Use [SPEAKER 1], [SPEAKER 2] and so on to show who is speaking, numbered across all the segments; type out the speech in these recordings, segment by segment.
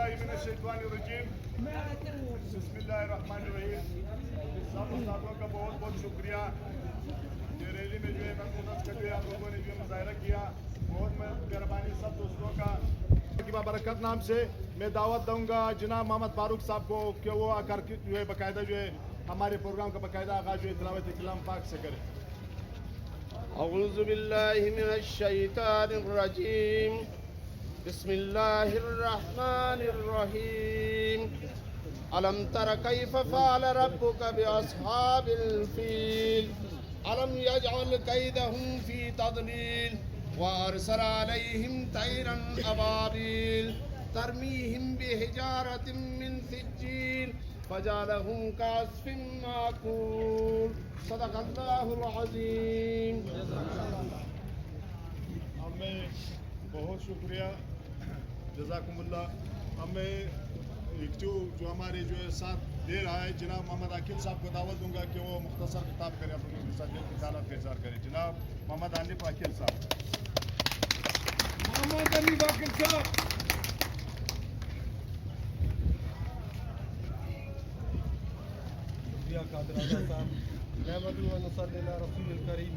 [SPEAKER 1] بالله من الشیطان الرجیم بسم اللہ الرحمن الرحیم. سب استادوں کا بہت بہت شکریہ. یہ ریلی میں جو ہے مقصود کا جو ہے آپ لوگوں نے جو مظاہرہ کیا, بہت مہربانی سب دوستوں کا. کی بابرکت نام سے میں دعوت دوں گا جناب محمد فاروق صاحب کو کہ وہ آ کر جو ہے باقاعدہ جو ہے ہمارے پروگرام کا باقاعدہ آغاز جو ہے تلاوت کلام پاک سے کریں.
[SPEAKER 2] اعوذ باللہ من الشیطان الرجیم. بسم اللہ الرحمن الرحیم. الم تر کیف فعل ربک باصحاب الفیل الم یجعل کیدہم فی تضلیل وارسل علیہم طیرا ابابیل ترمیہم بحجارۃ من سجیل فجعلہم کعصف مأکول. صدق اللہ العظیم.
[SPEAKER 1] ہمیں بہت شکریہ, جزاکم اللہ. ہمیں جو ہمارے جو ہے ساتھ دے رہا ہے جناب محمد عاقل صاحب کو دعوت دوں گا کہ وہ مختصر خطاب کریں, اپنے کے ساتھ دل کی خیالات کا اظہار کریں. جناب محمد حنیف عاقل صاحب.
[SPEAKER 2] محمد حنیف عاقل صاحب.
[SPEAKER 3] شکریہ قادر اعظم صاحب. نحمدہ و نصلی علی رسول الکریم.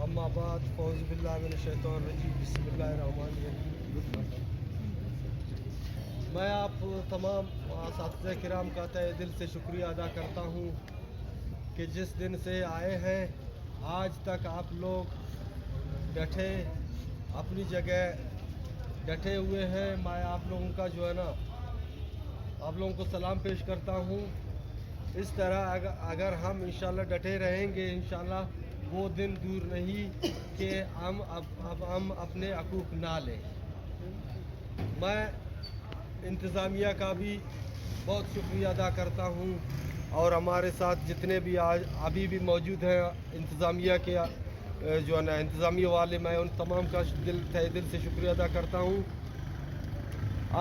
[SPEAKER 3] اما بعد فاعوذ باللہ من الشیطان الرجیم. بسم اللہ الرحمن الرحیم. میں آپ تمام اساتذہ کرام کا تہ دل سے شکریہ ادا کرتا ہوں کہ جس دن سے آئے ہیں آج تک آپ لوگ ڈٹے اپنی جگہ ڈٹے ہوئے ہیں. میں آپ لوگوں کا جو ہے نا آپ لوگوں کو سلام پیش کرتا ہوں. اس طرح اگر ہم انشاءاللہ ڈٹے رہیں گے انشاءاللہ وہ دن دور نہیں کہ ہم ہم اپنے حقوق نہ لیں. میں انتظامیہ کا بھی بہت شکریہ ادا کرتا ہوں اور ہمارے ساتھ جتنے بھی آج ابھی بھی موجود ہیں انتظامیہ کے جو ہے نا انتظامیہ والے, میں ان تمام کا تہ دل سے شکریہ ادا کرتا ہوں.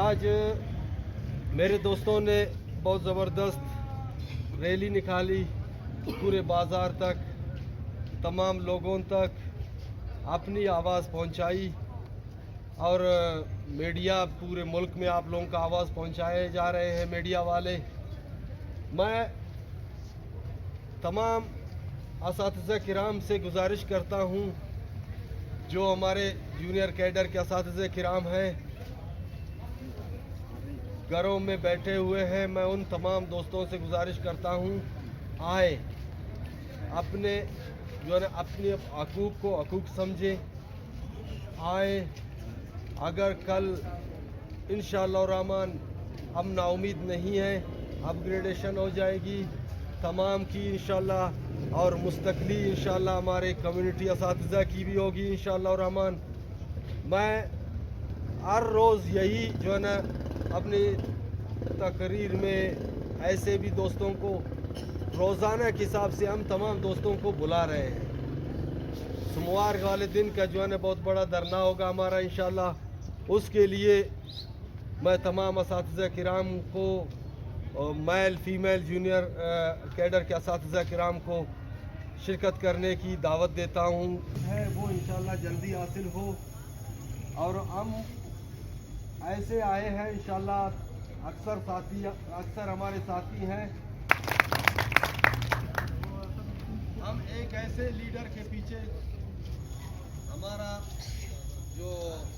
[SPEAKER 3] آج میرے دوستوں نے بہت زبردست ریلی نکالی, پورے بازار تک تمام لوگوں تک اپنی آواز پہنچائی اور میڈیا پورے ملک میں آپ لوگوں کا آواز پہنچائے جا رہے ہیں میڈیا والے. میں تمام اساتذہ کرام سے گزارش کرتا ہوں جو ہمارے جونیئر کیڈر کے اساتذہ کرام ہیں گھروں میں بیٹھے ہوئے ہیں, میں ان تمام دوستوں سے گزارش کرتا ہوں آئے اپنے جو ہے اپنے حقوق کو حقوق سمجھیں. آئے اگر کل انشاءاللہ الرحمن ہم نا امید نہیں ہیں, اپ گریڈیشن ہو جائے گی تمام کی انشاءاللہ اور مستقلی انشاءاللہ ہمارے کمیونٹی اساتذہ کی بھی ہوگی انشاءاللہ الرحمن. میں ہر روز یہی جو ہے نا اپنی تقریر میں ایسے بھی دوستوں کو روزانہ کے حساب سے ہم تمام دوستوں کو بلا رہے ہیں. سوموار والے دن کا جو ہے نا بہت بڑا دھرنا ہوگا ہمارا انشاءاللہ. اس کے لیے میں تمام اساتذہ کرام کو میل فیمیل جونیئر کیڈر کے اساتذہ کرام کو شرکت کرنے کی دعوت دیتا ہوں. ہے وہ انشاءاللہ جلدی حاصل ہو اور ہم ایسے آئے ہیں انشاءاللہ اکثر ہمارے ساتھی ہیں. ہم ایک ایسے لیڈر کے پیچھے ہمارا جو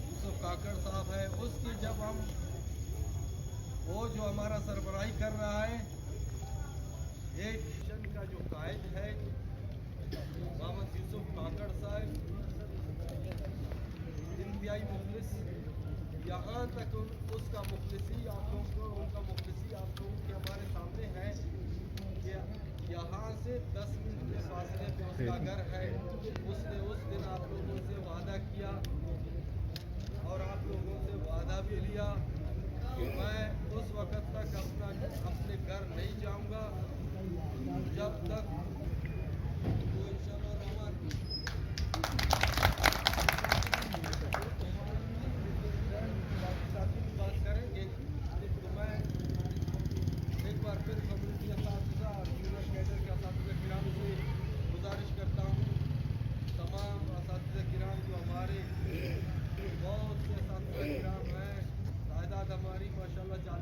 [SPEAKER 3] یوسف کاکڑ صاحب ہے اس کی جب ہم وہ جو ہمارا سربراہی کر رہا ہے ایک مشن کا جو قائد ہے محمد یوسف کاکڑ صاحب انتہائی مخلص, یہاں تک اس کا مخلصی آپ لوگوں کو ان کا مخلصی آپ لوگوں کے ہمارے سامنے ہے کہ یہاں سے 10 منٹ کے فاصلے پہ اس کا گھر ہے. اس نے اس دن آپ لوگوں سے وعدہ کیا اور آپ لوگوں سے وعدہ بھی لیا کہ میں اس وقت تک اپنے گھر نہیں جاؤں گا جب تک وہ انشاءاللہ الرحمن ساتھی کی بات کریں گے. تو میں ایک بار پھر کمیونٹی اساتذہ اور جونیئر کیڈر کے اساتذہ کرام سے گزارش کرتا ہوں تمام اساتذہ کرام جو ہمارے بہت سے اساتذہ کرام ہیں, تعداد ہماری ماشاءاللہ 40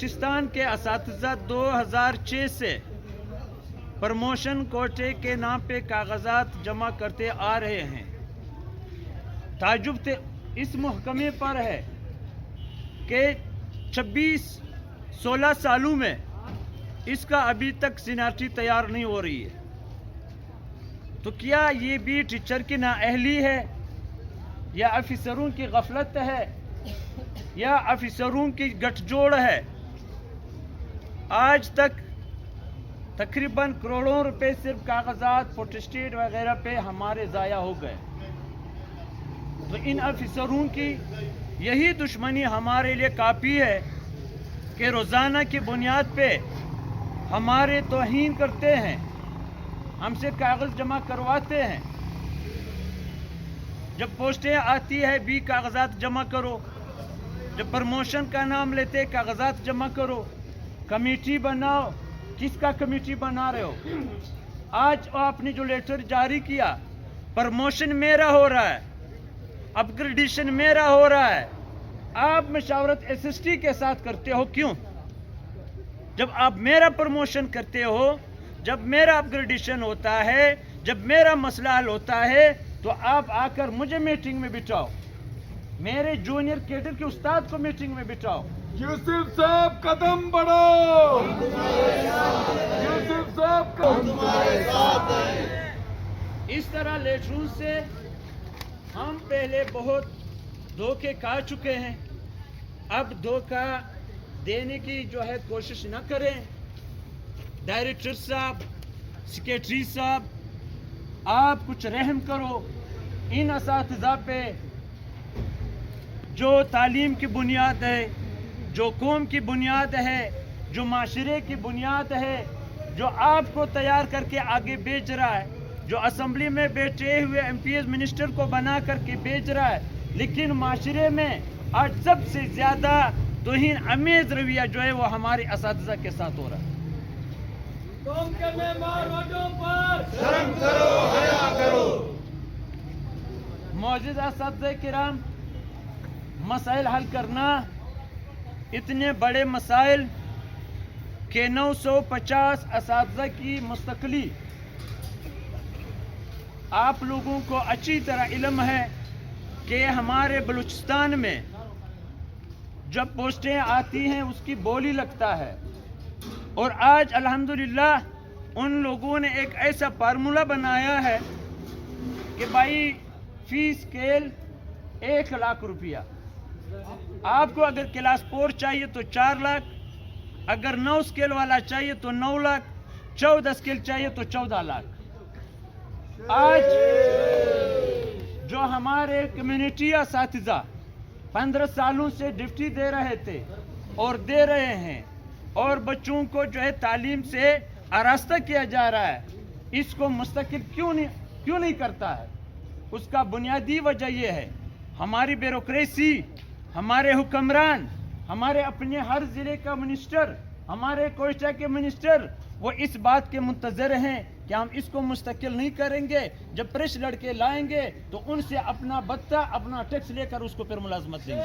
[SPEAKER 4] بلوچستان کے اساتذہ 2006 سے پروموشن کوٹے کے نام پہ کاغذات جمع کرتے آ رہے ہیں. تعجب اس محکمے پر ہے کہ 16 سالوں میں اس کا ابھی تک سینارٹی تیار نہیں ہو رہی ہے. تو کیا یہ بھی ٹیچر کی نااہلی ہے یا افسروں کی غفلت ہے یا افسروں کی گٹھ جوڑ ہے؟ آج تک تقریباً کروڑوں روپے صرف کاغذات فوٹوسٹیٹ وغیرہ پہ ہمارے ضائع ہو گئے. تو ان افسروں کی یہی دشمنی ہمارے لیے کافی ہے کہ روزانہ کی بنیاد پہ ہمارے توہین کرتے ہیں، ہم سے کاغذ جمع کرواتے ہیں. جب پوسٹیں آتی ہے بھی کاغذات جمع کرو، جب پروموشن کا نام لیتے کاغذات جمع کرو، کمیٹی بناؤ. کس کا کمیٹی بنا رہے ہو؟ آج آپ نے جو لیٹر جاری کیا، پروموشن میرا ہو رہا ہے، اپ گریڈیشن میرا ہو رہا ہے، آپ مشاورت SST کے ساتھ کرتے ہو. کیوں؟ جب آپ میرا پروموشن کرتے ہو، جب میرا اپ گریڈیشن ہوتا ہے، جب میرا مسئلہ حل ہوتا ہے، تو آپ آ کر مجھے میٹنگ میں بٹھاؤ، میرے جونیئر کیڈر کے استاد کو میٹنگ میں بٹھاؤ.
[SPEAKER 5] یوسف صاحب قدم بڑھاؤ. یوسف صاحب تمہارے ساتھ ہیں.
[SPEAKER 4] اس طرح لیٹروں سے ہم پہلے بہت دھوکے کھا چکے ہیں، اب دھوکہ دینے کی جو ہے کوشش نہ کریں. ڈائریکٹر صاحب، سیکریٹری صاحب، آپ کچھ رحم کرو ان اساتذہ پہ جو تعلیم کی بنیاد ہے، جو قوم کی بنیاد ہے، جو معاشرے کی بنیاد ہے، جو آپ کو تیار کر کے آگے بھیج رہا ہے، جو اسمبلی میں بیٹھے ہوئے MPs منسٹر کو بنا کر کے بھیج رہا ہے. لیکن معاشرے میں آج سب سے زیادہ توہین امیز رویہ جو ہے وہ ہمارے اساتذہ کے ساتھ ہو رہا ہے.
[SPEAKER 2] شرم کرو، حیا کرو.
[SPEAKER 4] معزز اساتذہ کرام، مسائل حل کرنا اتنے بڑے مسائل کہ 950 اساتذہ کی مستقلی. آپ لوگوں کو اچھی طرح علم ہے کہ ہمارے بلوچستان میں جب پوسٹیں آتی ہیں اس کی بولی لگتا ہے. اور آج الحمدللہ ان لوگوں نے ایک ایسا فارمولہ بنایا ہے کہ بھائی فی اسکیل 1 لاکھ روپیہ. آپ کو اگر کلاس 4 چاہیے تو 4 لاکھ، اگر 9 اسکیل والا چاہیے تو 9 لاکھ، 14 اسکیل چاہیے تو 14 لاکھ. آج جو ہمارے کمیونٹی اساتذہ 15 سالوں سے ڈیوٹی دے رہے تھے اور دے رہے ہیں، اور بچوں کو جو ہے تعلیم سے آراستہ کیا جا رہا ہے، اس کو مستقل کیوں نہیں کرتا ہے؟ اس کا بنیادی وجہ یہ ہے ہماری بیوروکریسی، ہمارے حکمران، ہمارے اپنے ہر ضلع کا منسٹر، ہمارے کوئٹہ کے منسٹر، وہ اس بات کے منتظر ہیں کہ ہم اس کو مستقل نہیں کریں گے. جب پریس لڑکے لائیں گے تو ان سے اپنا بتہ، اپنا ٹیکس لے کر اس کو پھر ملازمت دیں گے.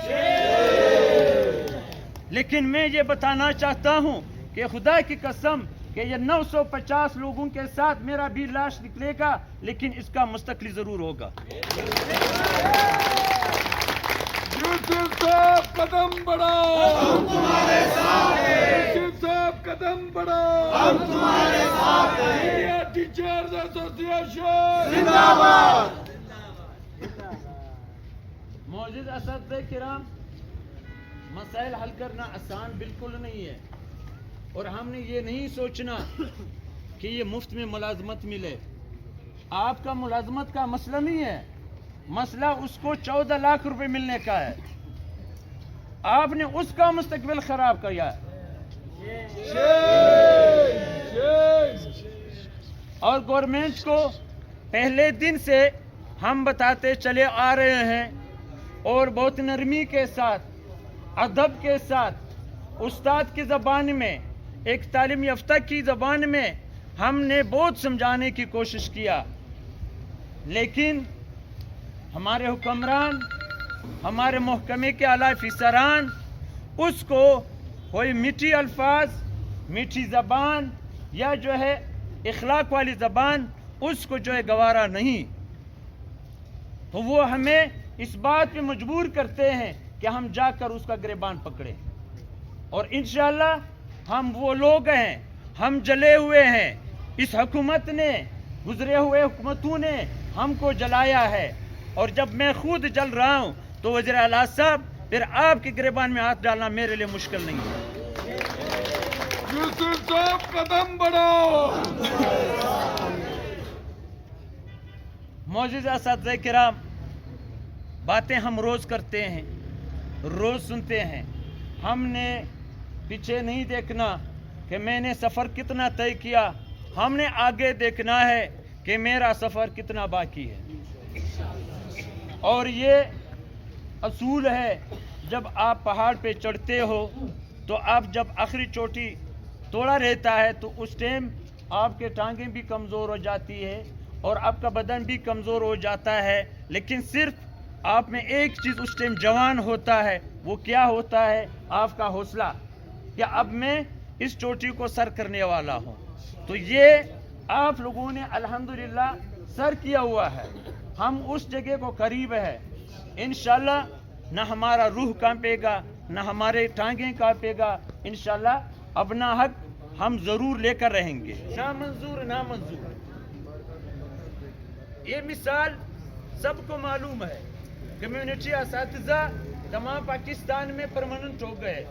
[SPEAKER 4] لیکن میں یہ بتانا چاہتا ہوں کہ خدا کی قسم کہ یہ 950 لوگوں کے ساتھ میرا بھی لاش نکلے گا، لیکن اس کا مستقلی ضرور ہوگا.
[SPEAKER 5] یوسف صاحب قدم بڑھاؤ. ہم تمہارے ساتھ ہیں. یوسف صاحب قدم بڑھاؤ. ہم تمہارے ساتھ ہیں. انڈیا ٹیچرز ایسوسی ایشن زندہ باد.
[SPEAKER 4] معزز اساتذہ کرام، مسائل حل کرنا آسان بالکل نہیں ہے، اور ہم نے یہ نہیں سوچنا کہ یہ مفت میں ملازمت ملے. آپ کا ملازمت کا مسئلہ نہیں ہے، مسئلہ اس کو 14 لاکھ روپے ملنے کا ہے. آپ نے اس کا مستقبل خراب کیا ہے. اور گورنمنٹ کو پہلے دن سے ہم بتاتے چلے آ رہے ہیں، اور بہت نرمی کے ساتھ، ادب کے ساتھ، استاد کی زبان میں، ایک تعلیم یافتہ کی زبان میں ہم نے بہت سمجھانے کی کوشش کیا. لیکن ہمارے حکمران، ہمارے محکمے کے اعلیٰ افسران اس کو کوئی میٹھی الفاظ، میٹھی زبان یا جو ہے اخلاق والی زبان اس کو جو ہے گوارا نہیں، تو وہ ہمیں اس بات پہ مجبور کرتے ہیں کہ ہم جا کر اس کا گریبان پکڑیں. اور انشاءاللہ ہم وہ لوگ ہیں، ہم جلے ہوئے ہیں. اس حکومت نے، گزرے ہوئے حکومتوں نے ہم کو جلایا ہے، اور جب میں خود جل رہا ہوں تو وزیر اعلیٰ صاحب پھر آپ کے گریبان میں ہاتھ ڈالنا میرے لیے مشکل نہیں ہے.
[SPEAKER 5] یوسف صاحب قدم بڑھاؤ.
[SPEAKER 4] معزز اساتذہ کرام، باتیں ہم روز کرتے ہیں، روز سنتے ہیں. ہم نے پیچھے نہیں دیکھنا کہ میں نے سفر کتنا طے کیا، ہم نے آگے دیکھنا ہے کہ میرا سفر کتنا باقی ہے. اور یہ اصول ہے، جب آپ پہاڑ پہ چڑھتے ہو تو آپ جب آخری چوٹی توڑا رہتا ہے تو اس ٹائم آپ کے ٹانگیں بھی کمزور ہو جاتی ہے اور آپ کا بدن بھی کمزور ہو جاتا ہے، لیکن صرف آپ میں ایک چیز اس ٹائم جوان ہوتا ہے. وہ کیا ہوتا ہے؟ آپ کا حوصلہ، کہ اب میں اس چوٹی کو سر کرنے والا ہوں. تو یہ آپ لوگوں نے الحمدللہ سر کیا ہوا ہے، ہم اس جگہ کو قریب ہے. انشاءاللہ نہ ہمارا روح کانپے گا، نہ ہمارے ٹانگیں کانپے گا. انشاءاللہ اپنا حق ہم ضرور لے کر رہیں گے، شاہ منظور نہ منظور. یہ مثال سب کو معلوم ہے. کمیونٹی اساتذہ تمام پاکستان میں پرماننٹ ہو گئے،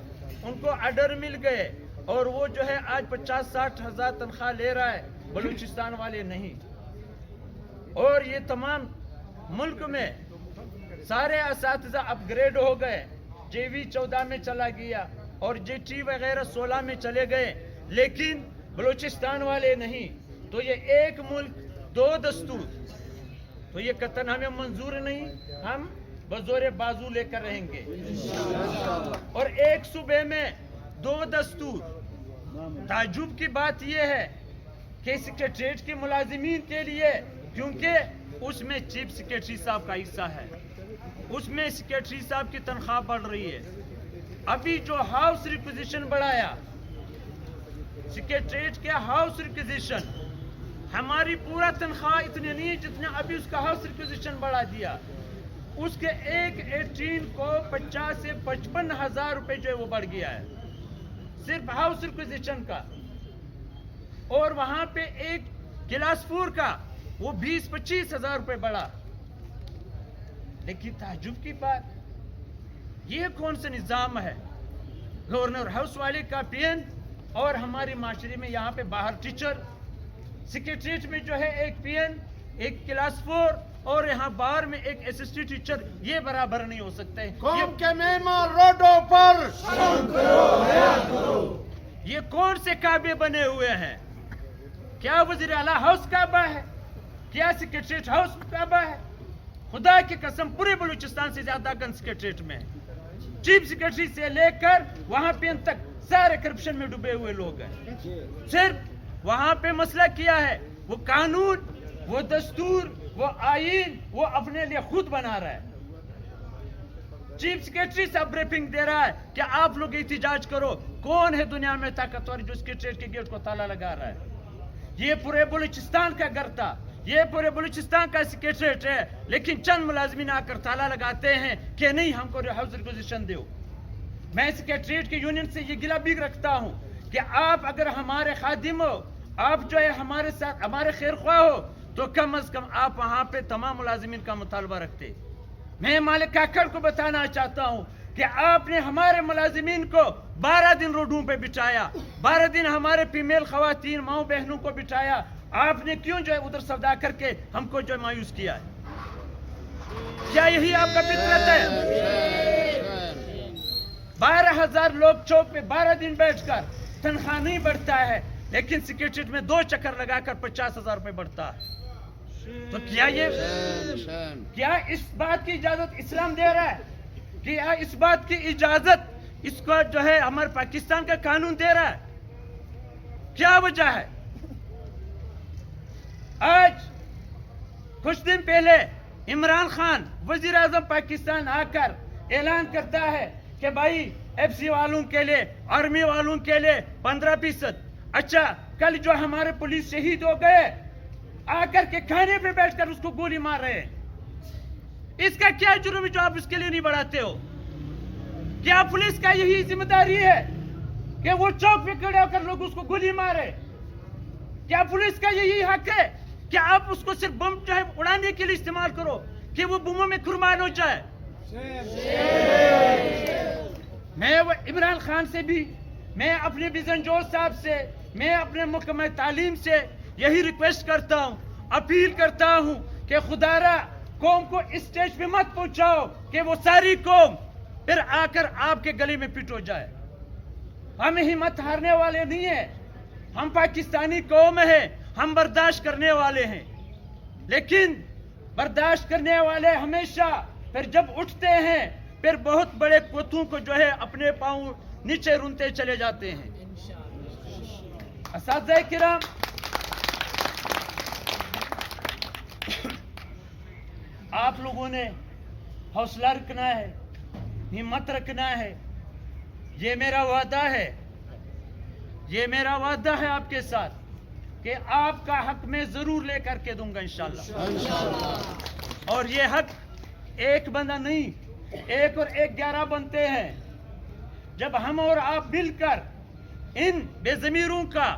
[SPEAKER 4] ان کو آرڈر مل گئے، اور وہ جو ہے آج 50-60 ہزار تنخواہ لے رہا ہے، بلوچستان والے نہیں. اور یہ تمام ملک میں سارے اساتذہ اپ گریڈ ہو گئے. جے وی 14 میں چلا گیا اور جے ٹی وغیرہ 16 میں چلے گئے، لیکن بلوچستان والے نہیں. تو یہ ایک ملک دو دستور، تو یہ قطعاً ہمیں منظور نہیں. ہم بزور بازو لے کر رہیں گے. اور ایک صوبے میں دو دستور. تعجب کی بات یہ ہے کہ سیکریٹریٹ کے ملازمین کے لیے، کیونکہ اس میں چیف سیکریٹری صاحب کا حصہ ہے، اس میں سیکریٹری صاحب کی تنخواہ بڑھ رہی ہے. ابھی جو ہاؤس ریکوزیشن بڑھایا، سیکریٹریٹ کے ہاؤس ریکوزیشن، ہماری پورا تنخواہ اتنے نہیں ہے جتنے ابھی اس کا ہاؤس ریکوزیشن بڑھا دیا. اس کے ایک 18 کو 50 سے 55 ہزار روپے جو ہے وہ بڑھ گیا ہے صرف ہاؤس ریکوزیشن کا. اور وہاں پہ ایک کلاس 4 کا وہ 20-25 ہزار روپے بڑھا. لیکن تعجب کی بات، یہ کون سے نظام ہے؟ گورنر ہاؤس والے کا پی این، اور ہمارے معاشرے میں یہاں پہ باہر ٹیچر، سیکریٹریٹ میں جو ہے ایک پی این، ایک کلاس 4، اور یہاں باہر میں ایک اسسٹنٹ ٹیچر. یہ برابر نہیں ہو سکتے.
[SPEAKER 2] قوم کے معمار روڈوں پر
[SPEAKER 4] یہ کون سے کعبے بنے ہوئے ہیں؟ کیا وزیر اعلیٰ ہاؤس کعبہ ہے؟ کیا سیکریٹریٹ ہاؤس کعبہ ہے؟ خدا کی قسم پورے بلوچستان سے زیادہ گن سیکریٹریٹ میں، چیف سیکریٹری سے لے کر وہاں پہ تک سارے کرپشن میں ڈوبے ہوئے لوگ ہیں. صرف وہاں پہ مسئلہ کیا ہے؟ وہ قانون، وہ دستور، وہ آئین وہ اپنے لیے خود بنا رہا ہے. چیف سیکریٹری سے بریفنگ دے رہا ہے کہ آپ لوگ احتجاج کرو. کون ہے دنیا میں طاقتور جو سیکریٹریٹ کے گیٹ کو تالا لگا رہا ہے؟ یہ پورے بلوچستان کا گھر تھا، یہ پورے بلوچستان کا سیکریٹریٹ ہے، لیکن چند ملازمین آ کر تالا لگاتے ہیں کہ نہیں ہم کو ہاؤس ریکوزیشن دو. میں سیکریٹریٹ کی یونین سے یہ گلہ بھی رکھتا ہوں کہ آپ اگر ہمارے خادم ہو، آپ جو ہے ہمارے ساتھ ہمارے خیر خواہ ہو، تو کم از کم آپ وہاں پہ تمام ملازمین کا مطالبہ رکھتے. میں مالک کاکڑ کو بتانا چاہتا ہوں کہ آپ نے ہمارے ملازمین کو 12 دن روڈوں پہ بٹھایا، 12 دن ہمارے فیمیل خواتین ماؤں بہنوں کو بٹھایا. آپ نے کیوں جو ہے ادھر سودا کر کے ہم کو جو ہے مایوس کیا ہے؟ کیا یہی آپ کا فطرت ہے؟ 12,000 لوگ چوک پہ 12 دن بیٹھ کر تنخواہ نہیں بڑھتا ہے، لیکن سیکریٹریٹ میں 2 چکر لگا کر 50,000 روپے بڑھتا ہے. تو کیا اس بات کی اجازت اسلام دے رہا ہے؟ کیا اس بات کی اجازت اس کو جو ہے ہمارے پاکستان کا قانون دے رہا ہے؟ کیا وجہ ہے؟ آج کچھ دن پہلے عمران خان وزیر اعظم پاکستان آ کر اعلان کرتا ہے کہ کہ بھائی ایف سی والوں کے لیے آرمی والوں کے لیے 15%. اچھا کل جو ہمارے پولیس شہید ہو گئے آ کر کے کھانے پہ بیٹھ کر اس کو گولی مار رہے ہیں. اس کا کیا جرم ہے جو آپ اس کے لیے نہیں بڑھاتے ہو؟ کیا پولیس کا یہی ذمہ داری ہے کہ وہ چوک پہ کھڑے ہو کر لوگ اس کو گولی مارے؟ کیا پولیس کا یہی حق ہے کہ آپ اس کو صرف بم جو ہے اڑانے کے لیے استعمال کرو کہ وہ بموں میں قربان ہو جائے؟ میں وہ عمران خان سے بھی، میں اپنے بزن جوش صاحب سے، میں اپنے محکمہ تعلیم سے یہی ریکویسٹ کرتا ہوں، اپیل کرتا ہوں کہ خدا را قوم کو اس سٹیج پہ مت پہنچاؤ کہ وہ ساری قوم پھر آ کر آپ کے گلے میں پٹ ہو جائے. ہم ہمت ہارنے والے نہیں ہیں، ہم پاکستانی قوم ہیں، ہم برداشت کرنے والے ہیں. لیکن برداشت کرنے والے ہمیشہ پھر جب اٹھتے ہیں پھر بہت بڑے کوتھوں کو جو ہے اپنے پاؤں نیچے رونتے چلے جاتے ہیں. اساتذہ کرام، آپ لوگوں نے حوصلہ رکھنا ہے، ہمت رکھنا ہے. یہ میرا وعدہ ہے، یہ میرا وعدہ ہے آپ کے ساتھ کہ آپ کا حق میں ضرور لے کر کے دوں گا انشاءاللہ. اور یہ حق ایک بندہ نہیں، ایک اور ایک 11 بنتے ہیں. جب ہم اور آپ مل کر ان بے ضمیروں کا،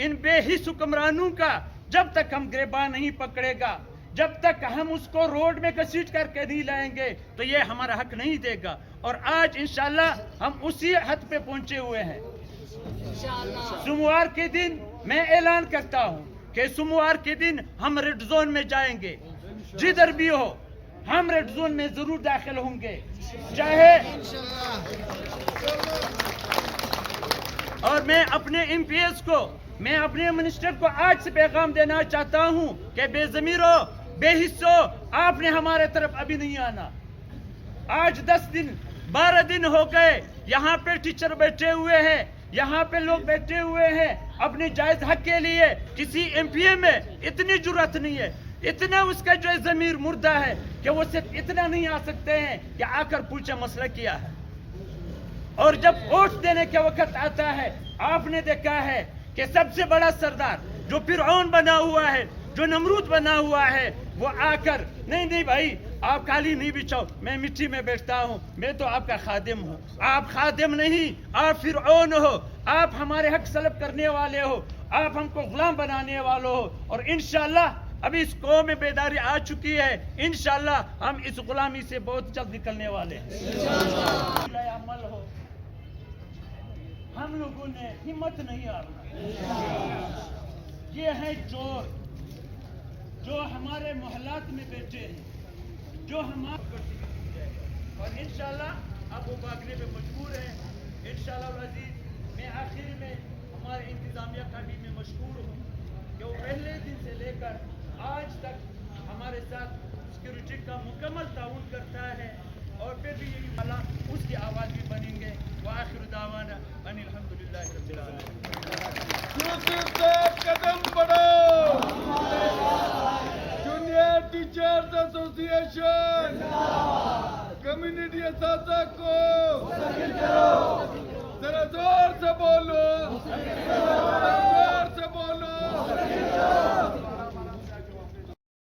[SPEAKER 4] ان بے حس حکمرانوں کا جب تک ہم گریباں نہیں پکڑے گا، جب تک ہم اس کو روڈ میں گھسیٹ کر کے نہیں لائیں گے تو یہ ہمارا حق نہیں دے گا. اور آج انشاءاللہ ہم اسی حد پہ پہنچے ہوئے ہیں. سوموار کے دن میں اعلان کرتا ہوں کہ سوموار کے دن ہم ریڈ زون میں جائیں گے. جدھر بھی ہو ہم ریڈ زون میں ضرور داخل ہوں گے. چاہے اور میں اپنے ایم پی ایس کو، میں اپنے منسٹر کو آج سے پیغام دینا چاہتا ہوں کہ بے ضمیرو، بے حصو، آپ نے ہمارے طرف ابھی نہیں آنا. آج 10 دن 12 دن ہو گئے یہاں پہ ٹیچر بیٹھے ہوئے ہیں، یہاں پہ لوگ بیٹھے ہوئے ہیں اپنے جائز حق کے لیے. کسی ایم پی اے میں اتنی جرأت نہیں ہے، اتنا اس کا جو ہے ضمیر مردہ ہے کہ وہ صرف اتنا نہیں آ سکتے ہیں کہ آ کر پوچھے مسئلہ کیا ہے. اور جب ووٹ دینے کے وقت آتا ہے، آپ نے دیکھا ہے کہ سب سے بڑا سردار جو فرعون بنا ہوا ہے، جو نمرود بنا ہوا ہے، وہ آ کر نہیں بھائی آپ کالی نہیں بچھاؤ، میں مٹی میں بیٹھتا ہوں، میں تو آپ کا خادم ہوں. آپ خادم نہیں، آپ فرعون ہو، آپ ہمارے حق سلب کرنے والے ہو، آپ ہم کو غلام بنانے والے ہو. اور انشاءاللہ ابھی اس قوم میں بیداری آ چکی ہے، انشاءاللہ ہم اس غلامی سے بہت جلد نکلنے والے ہیں. عمل ہو، ہم لوگوں نے ہمت نہیں ہارنا. یہ ہے چور جو ہمارے محلات میں بیٹھے ہیں، جو ہمارے، اور انشاءاللہ اب وہ بھاگنے پہ مجبور ہیں. انشاءاللہ العزیز میں آخر میں ہمارے انتظامیہ کا بھی میں مشکور ہوں کہ وہ پہلے دن سے لے کر آج تک ہمارے ساتھ سیکورٹی کا مکمل تعاون کرتا ہے. اور پھر بھی یہی والا اس کی آواز بھی بنیں گے. وآخر دعوانا ان الحمدللہ رب العالمین.
[SPEAKER 5] یوسف صاحب قدم بڑھاؤ. جونیئر ٹیچرز ایسوسی ایشن، کمیونٹی اساتذہ کو ذرا زور سے بولو.